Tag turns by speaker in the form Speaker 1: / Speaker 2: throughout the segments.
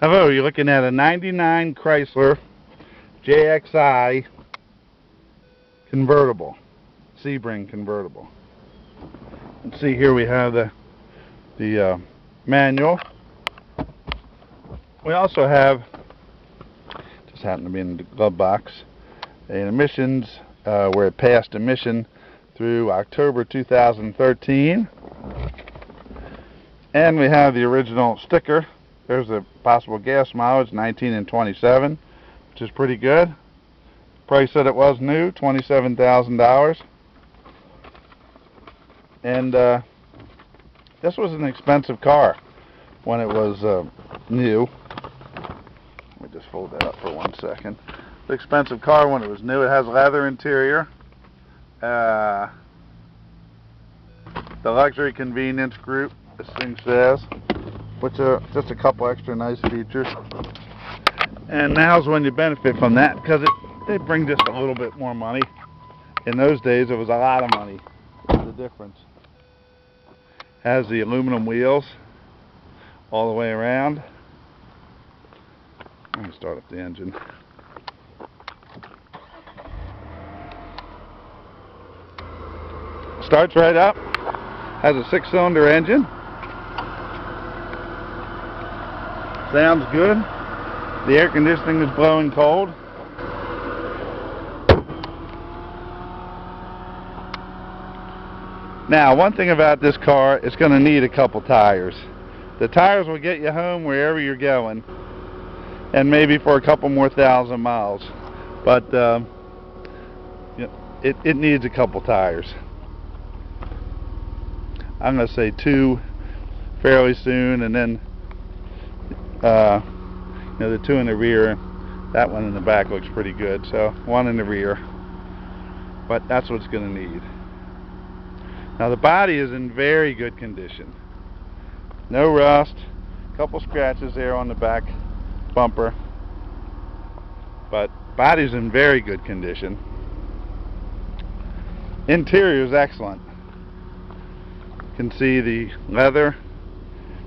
Speaker 1: Hello, you're looking at a 99 Chrysler JXI convertible, Sebring convertible. Let's see, here we have the manual. We also have, just happened to be in the glove box, an emissions, where it passed emission through October 2013. And we have the original sticker. There's the possible gas mileage, 19 and 27, which is pretty good. Price that it was new, $27,000. And this was an expensive car when it was new. Let me just fold that up for 1 second. The expensive car when it was new. It has leather interior. The luxury convenience group, this thing says, which are just a couple extra nice features. And now's when you benefit from that, because they bring just a little bit more money. In those days it was a lot of money. That's the difference. Has the aluminum wheels all the way around. I'm going to start up the engine. Starts right up. Has a 6-cylinder engine. Sounds good. The air conditioning is blowing cold. Now, one thing about this car, it's going to need a couple tires. The tires will get you home wherever you're going, and maybe for a couple more thousand miles. But it needs a couple tires. I'm going to say 2 fairly soon, and then the 2 in the rear. That one in the back looks pretty good, so 1 in the rear. But that's what it's going to need. Now the body is in very good condition. No rust. A couple scratches there on the back bumper. But body's in very good condition. Interior is excellent. You can see the leather.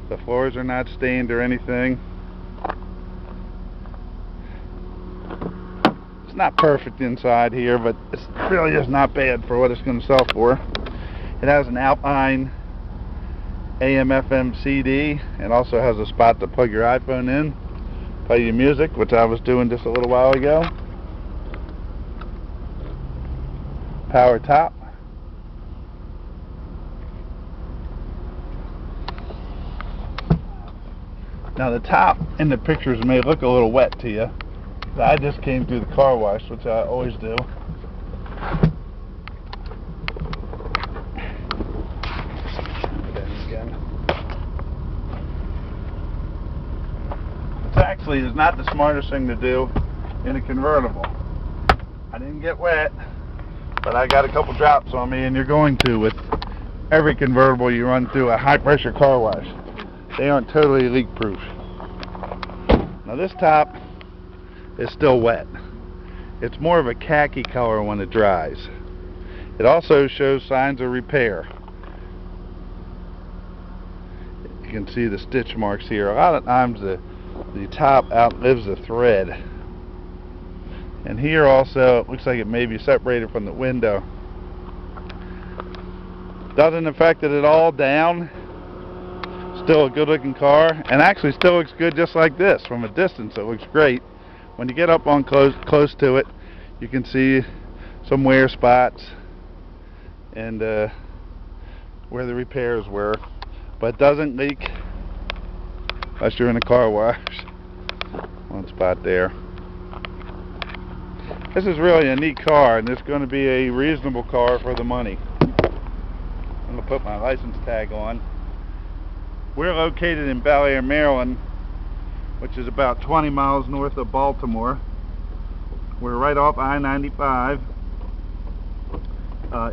Speaker 1: The floors are not stained or anything. It's not perfect inside here, but it's really just not bad for what it's going to sell for. It has an Alpine AM/FM CD, and also has a spot to plug your iPhone in, play your music, which I was doing just a little while ago. Power top. Now the top in the pictures may look a little wet to you. I just came through the car wash, which I always do. It actually is not the smartest thing to do in a convertible. I didn't get wet, but I got a couple drops on me, and you're going to with every convertible you run through a high pressure car wash. They aren't totally leak proof. Now this top is still wet. It's more of a khaki color when it dries. It also shows signs of repair. You can see the stitch marks here. A lot of times the top outlives the thread. And here also it looks like it may be separated from the window. Doesn't affect it at all down. Still a good looking car, and actually still looks good just like this. From a distance it looks great. When you get up on close to it, you can see some wear spots and where the repairs were, but it doesn't leak unless you're in a car wash. One spot there. This is really a neat car, and it's going to be a reasonable car for the money. I'm going to put my license tag on. We're located in Bel Air, Maryland, which is about 20 miles north of Baltimore. We're right off I-95.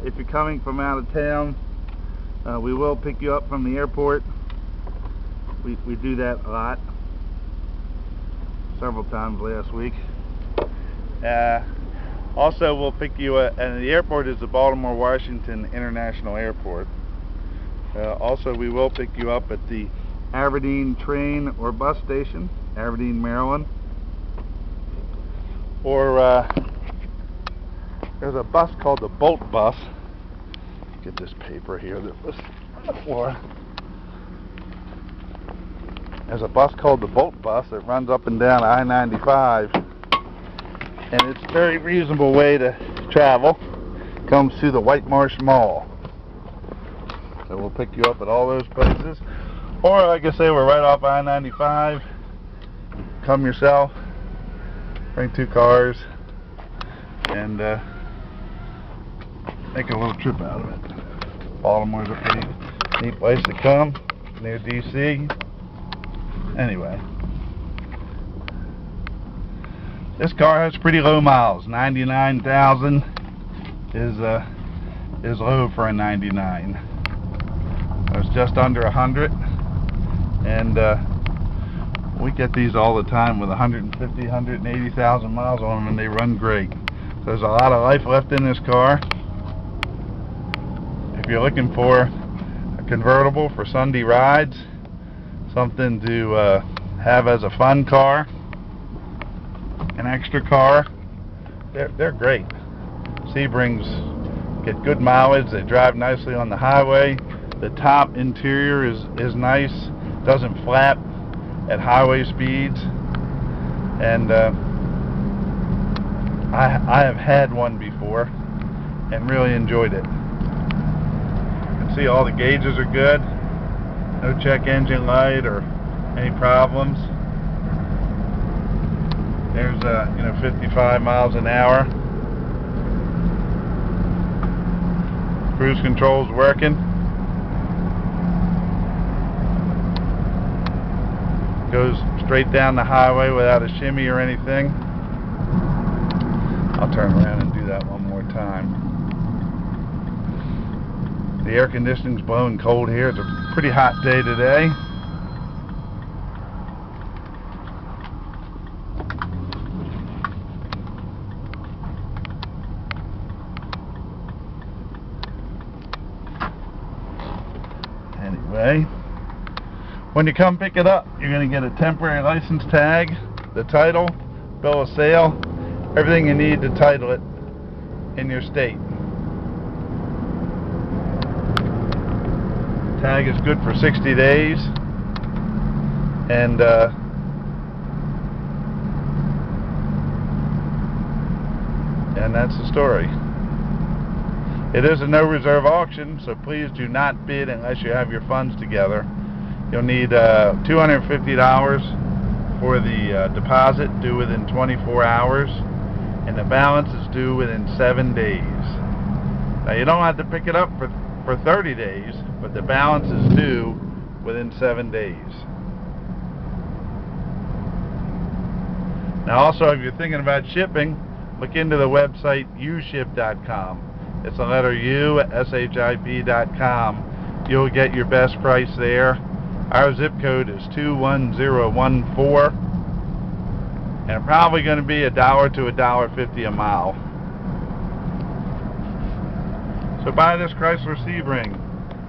Speaker 1: If you're coming from out of town, we will pick you up from the airport. We do that a lot. Several times last week. Also, we'll pick you up, and the airport is the Baltimore-Washington International Airport. Also, we will pick you up at the Aberdeen train or bus station, Aberdeen, Maryland. Or there's a bus called the Bolt Bus. Get this paper here that was on the floor. There's a bus called the Bolt Bus that runs up and down I-95, and it's a very reasonable way to travel. Comes to the White Marsh Mall. So we'll pick you up at all those places. Or like I say, we're right off I-95. Come yourself, bring 2 cars, and make a little trip out of it. Baltimore's a pretty neat place to come, near DC. Anyway, this car has pretty low miles. 99,000 is low for a 99. It's just under 100, and we get these all the time with 150, 180,000 miles on them, and they run great. So there's a lot of life left in this car. If you're looking for a convertible for Sunday rides, something to have as a fun car, an extra car, they're great. Sebrings get good mileage, they drive nicely on the highway. The top interior is nice, doesn't flap at highway speeds, and I have had one before and really enjoyed it. You can see all the gauges are good. No check engine light or any problems. There's 55 miles an hour. Cruise control's working. Goes straight down the highway without a shimmy or anything. I'll turn around and do that one more time. The air conditioning's blowing cold here. It's a pretty hot day today. Anyway, when you come pick it up, you're going to get a temporary license tag, the title, bill of sale, everything you need to title it in your state. Tag is good for 60 days, and that's the story. It is a no reserve auction, so please do not bid unless you have your funds together. You'll need $250 for the deposit, due within 24 hours, and the balance is due within 7 days. Now you don't have to pick it up for 30 days, but the balance is due within 7 days. Now also, if you're thinking about shipping, look into the website uship.com. It's the letter U, ship.com. You'll get your best price there. Our zip code is 21014, and probably going to be $1 to $1.50 a mile. So buy this Chrysler Sebring.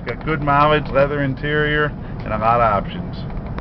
Speaker 1: Got good mileage, leather interior, and a lot of options.